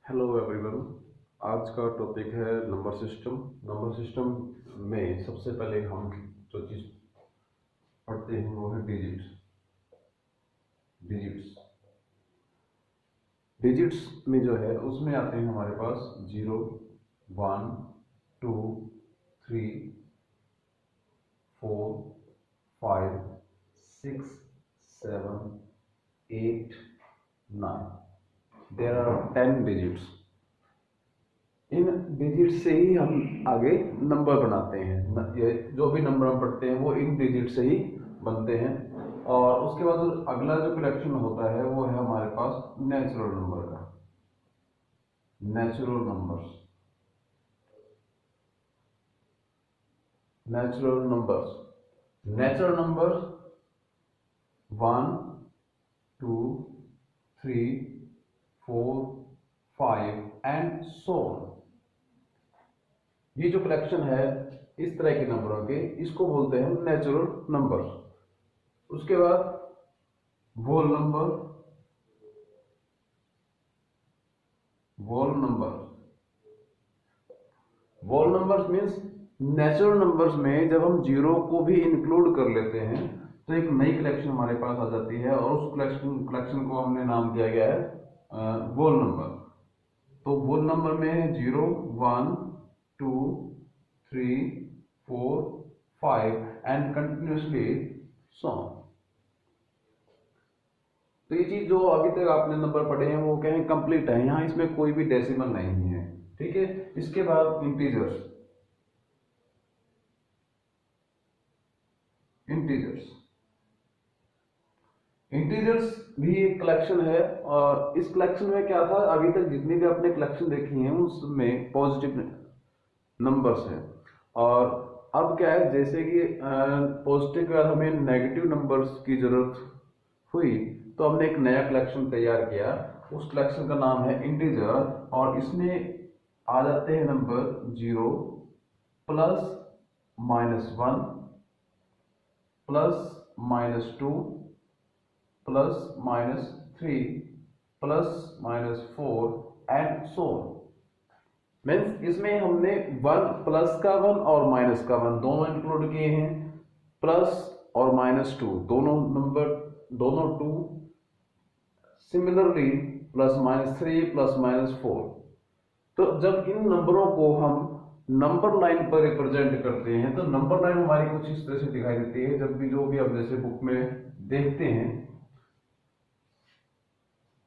Hello everyone. आज का topic है नंबर सिस्टम। नंबर सिस्टम में सबसे पहले हम जो चीज़ पढ़ते हैं वो है डिजिट्स। डिजिट्स डिजिट्स में जो है उसमें आते हैं हमारे पास 0, 1, 2, 3, 4, 5, 6, 7, 8, 9। There are 10 digits. इन डिजिट से ही हम आगे नंबर बनाते हैं। ये जो भी नंबर हम पढ़ते हैं वो इन डिजिट से ही बनते हैं। और उसके बाद अगला जो कलेक्शन होता है वो है हमारे पास नेचुरल नंबर का। Natural numbers. Natural numbers natural numbers 1, 2, 3, 4, 5 and so on. ये जो कलेक्शन है इस तरह के नंबरों के, इसको बोलते हैं नेचुरल नंबर्स। उसके बाद वोल नंबर। वोल नंबर वोल नंबर्स मीन्स नेचुरल नंबर्स में जब हम जीरो को भी इंक्लूड कर लेते हैं तो एक नई कलेक्शन हमारे पास आ जाती है और उस कलेक्शन को हमने नाम दिया गया है वोल नंबर। तो वोल नंबर में है 0, 1, 2, 3, 4, 5 एंड कंटिन्यूसली सो। तो ये चीज जो अभी तक आपने नंबर पढ़े हैं वो क्या है, कंप्लीट है। यहाँ इसमें कोई भी डेसिमल नहीं है। ठीक है। इसके बाद इंटीजर्स। इंटीजर्स इंटीजर्स भी एक कलेक्शन है। और इस कलेक्शन में क्या था, अभी तक जितनी भी आपने कलेक्शन देखी है उसमें पॉजिटिव नंबर्स है। और अब क्या है, जैसे कि पॉजिटिव के बाद हमें नेगेटिव नंबर्स की जरूरत हुई तो हमने एक नया कलेक्शन तैयार किया। उस कलेक्शन का नाम है इंटीजर। और इसमें आ जाते हैं number 0, plus -1, plus -2, plus -3, plus -4 and so. Means इसमें हमने वन प्लस का वन और माइनस का वन दोनों इंक्लूड किए हैं। प्लस और -2 दोनों नंबर, दोनों टू। सिमिलरली +-3 +-4। तो जब इन नंबरों को हम नंबर लाइन पर रिप्रेजेंट करते हैं तो नंबर लाइन हमारी कुछ इस तरह से दिखाई देती है। जब भी जो भी हम जैसे बुक में देखते हैं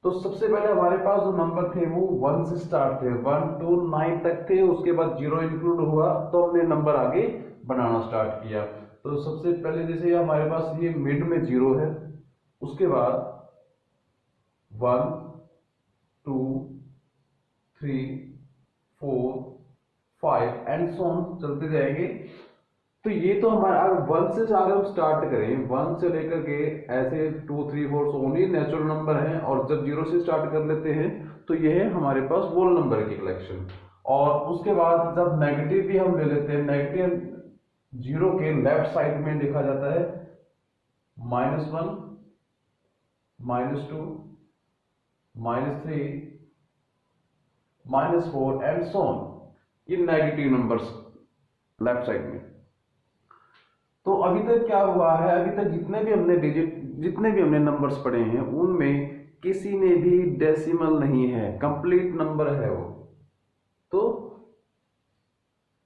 तो सबसे पहले हमारे पास जो नंबर थे वो 1 से स्टार्ट थे, 1 to 9 तक थे। उसके बाद 0 इंक्लूड हुआ तो हमने नंबर आगे बनाना स्टार्ट किया। तो सबसे पहले जैसे हमारे पास ये मिड में 0 है, उसके बाद 1, 2, 3, 4, 5 एंड सो ऑन चलते जाएंगे। तो ये तो हमारा अगर 1 से अगर हम स्टार्ट करें, 1 से लेकर के ऐसे 2, 3, 4 सो ऑन, ये नेचुरल नंबर है। और जब 0 से स्टार्ट कर लेते हैं तो ये है हमारे पास वोल नंबर की कलेक्शन। और उसके बाद जब नेगेटिव भी हम ले लेते हैं, नेगेटिव 0 के लेफ्ट साइड में लिखा जाता है -1, -2, -3, -4 एंड सो ऑन। ये नेगेटिव नंबर्स लेफ्ट साइड में। तो अभी तक क्या हुआ है, अभी तक जितने भी हमने नंबर्स पढ़े हैं उनमें किसी में भी डेसिमल नहीं है, कंप्लीट नंबर है वो। तो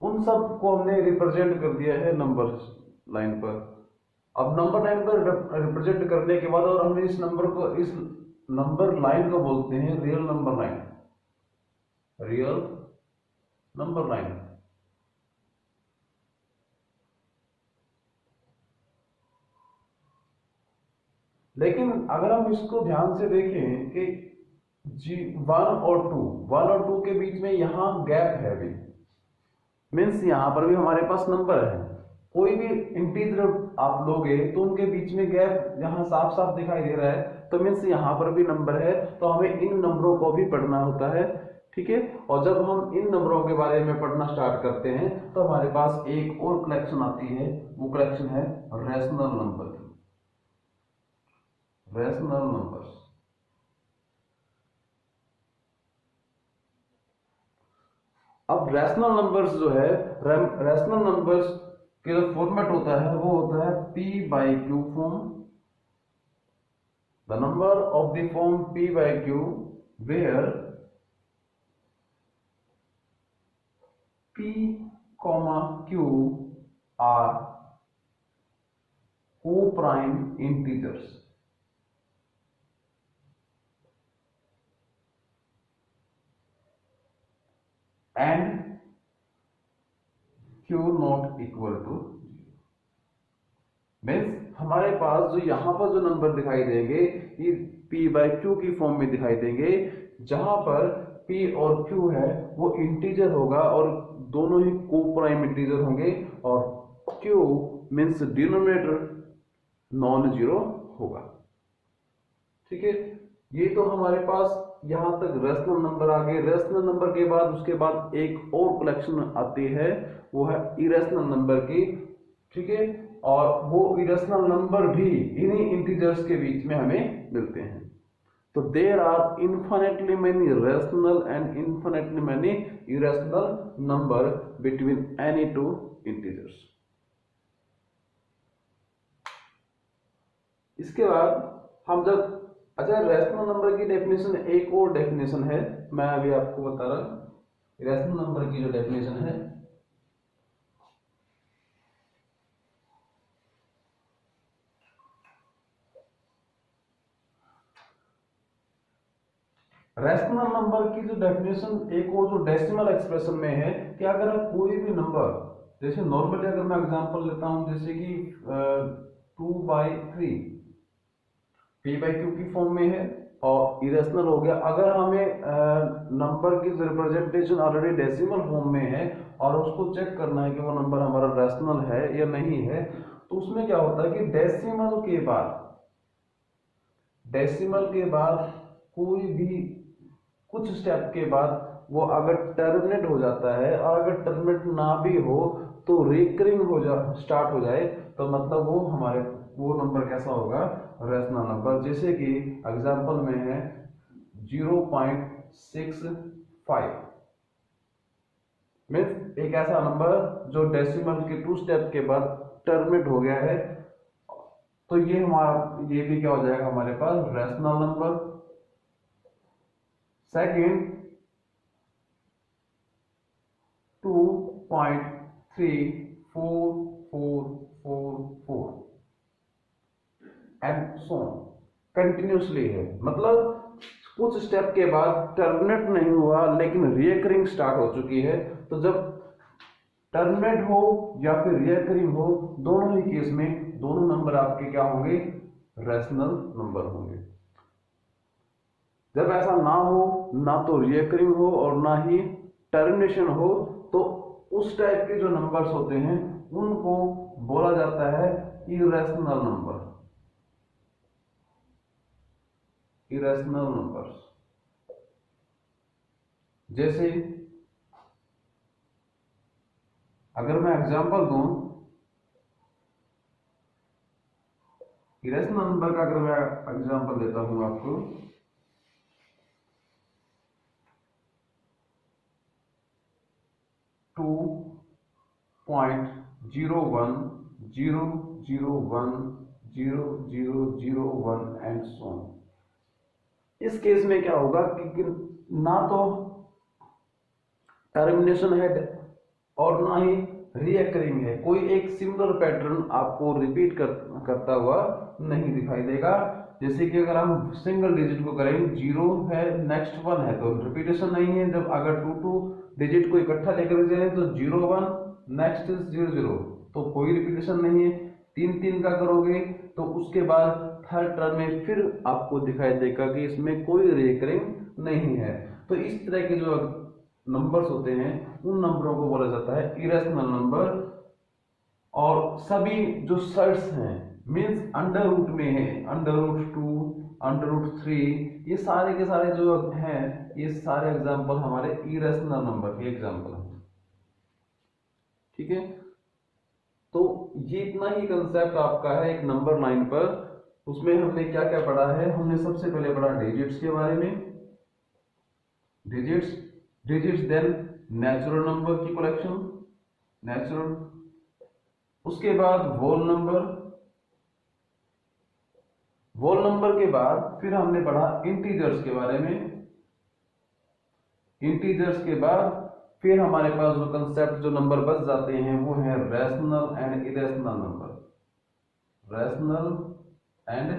उन सब को हमने रिप्रेजेंट कर दिया है नंबर लाइन पर। अब नंबर लाइन पर रिप्रेजेंट करने के बाद और हमने इस नंबर लाइन को बोलते हैं real number line. Real number line. लेकिन अगर हम इसको ध्यान से देखें कि जी 1 और 2 के बीच में यहां गैप है अभी। मीन्स यहां पर भी हमारे पास नंबर है। कोई भी इंटीजर आप लोगे तो उनके बीच में गैप यहां साफ साफ दिखाई दे रहा है। तो मीन्स यहां पर भी नंबर है। तो हमें इन नंबरों को भी पढ़ना होता है। ठीक है। और जब हम इन नंबरों के बारे में पढ़ना स्टार्ट करते हैं तो हमारे पास एक और कलेक्शन आती है। वो कलेक्शन है रेशनल नंबर की। Rational numbers. अब रैशनल नंबर्स जो है, रैशनल नंबर्स के जो फॉर्मेट होता है वो होता है p by Q form, the number of the form p by Q where p comma q are co-prime integers and q not equal to 0। Means हमारे पास जो यहाँ पर जो नंबर दिखाई देंगे ये p बाई क्यू की फॉर्म में दिखाई देंगे, जहां पर p और q है वो इंटीजर होगा और दोनों ही को प्राइम इंटीजर होंगे, और q means denominator non zero होगा। ठीक है, ये तो हमारे पास यहां तक रेशनल नंबर आ गए। रेशनल नंबर के बाद उसके बाद एक और कलेक्शन आती है, वो है इरेशनल नंबर की। ठीक है, और वो इरेशनल नंबर भी इन्हीं इंटीजर्स के बीच में हमें मिलते हैं। तो there are infinitely many rational and infinitely many irrational number between any two integers. इसके बाद हम जब, अच्छा रैशनल नंबर की डेफिनेशन, एक और डेफिनेशन है मैं अभी आपको बता रहा हूं। रैशनल नंबर की जो डेफिनेशन है, रैशनल नंबर की जो डेफिनेशन एक और जो डेसिमल एक्सप्रेशन में है कि अगर आप कोई भी नंबर, जैसे नॉर्मली अगर मैं एग्जांपल लेता हूं जैसे कि 2/3 p बाई क्यू की फॉर्म में है और इरेशनल हो गया। अगर हमें नंबर की रिप्रेजेंटेशन ऑलरेडी डेसिमल फॉर्म में है और उसको चेक करना है कि वो नंबर हमारा रैशनल है या नहीं है, तो उसमें क्या होता है कि डेसिमल के बाद कोई भी कुछ स्टेप के बाद वो अगर टर्मिनेट हो जाता है, और अगर टर्मिनेट ना भी हो तो रिकरिंग स्टार्ट हो जाए, तो मतलब वो नंबर कैसा होगा, रैशनल नंबर। जैसे कि एग्जांपल में है 0.65 मीन्स एक ऐसा नंबर जो डेसिमल के 2 स्टेप के बाद टर्मिनेट हो गया है, तो ये भी क्या हो जाएगा हमारे पास rational number. Second 2.3444 and so continuously है, मतलब कुछ स्टेप के बाद टर्मिनेट नहीं हुआ लेकिन रिकरिंग स्टार्ट हो चुकी है। तो जब टर्मिनेट हो या फिर रिकरिंग हो, दोनों ही केस में दोनों नंबर आपके क्या होंगे, रैशनल नंबर होंगे। जब ऐसा ना हो, ना तो रिकरिंग हो और ना ही टर्मिनेशन हो, तो उस टाइप के जो नंबर्स होते हैं उनको बोला जाता है इरेशनल नंबर। इरेशनल नंबर्स, जैसे अगर मैं एग्जांपल दूं इरेशनल नंबर का, अगर मैं एग्जांपल देता हूं आपको, 2.0100100001 एंड सो। इस केस में क्या होगा कि ना तो टर्मिनेशन है और ना ही रिकरिंग है, कोई एक सिमिलर पैटर्न आपको रिपीट करता हुआ नहीं दिखाई देगा। जैसे कि अगर हम सिंगल डिजिट को करें, 0 है नेक्स्ट 1 है तो रिपीटेशन नहीं है। जब अगर 2 डिजिट को इकट्ठा लेकर चले तो 0 1 नेक्स्ट 0 0, तो कोई रिपीटेशन नहीं है। 3 का करोगे तो उसके बाद थर्ड टर्म में फिर आपको दिखाई देगा कि इसमें कोई रिकरिंग नहीं है। तो इस तरह के जो नंबर्स होते हैं उन नंबरों को बोला जाता है इरेशनल नंबर। और सभी जो सर्ट्स हैं मींस अंडर रूट में है, √2 √3, ये सारे के सारे जो हैं ये सारे एग्जांपल हमारे इरेशनल नंबर के एग्जांपल हैं। ठीक है, तो ये इतना ही कंसेप्ट आपका है एक नंबर लाइन पर। उसमें हमने क्या क्या पढ़ा है, हमने सबसे पहले पढ़ा डिजिट्स के बारे में, डिजिट्स देन नेचुरल नंबर की कलेक्शन, नेचुरल, उसके बाद होल नंबर, होल नंबर के बाद फिर हमने पढ़ा इंटीजर्स के बारे में, इंटीजर्स के बाद फिर हमारे पास जो कंसेप्ट जो नंबर बच जाते हैं वो है rational and irrational number, rational and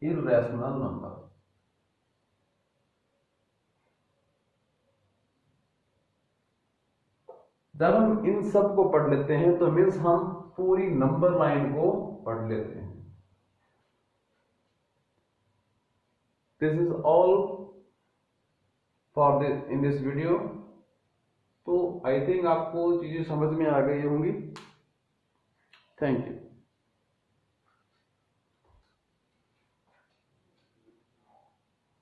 irrational number. जब हम इन सब को पढ़ लेते हैं तो मीन्स हम पूरी नंबर लाइन को पढ़ लेते हैं। This is all for this in this video. तो आई थिंक आपको चीजें समझ में आ गई होंगी। Thank you.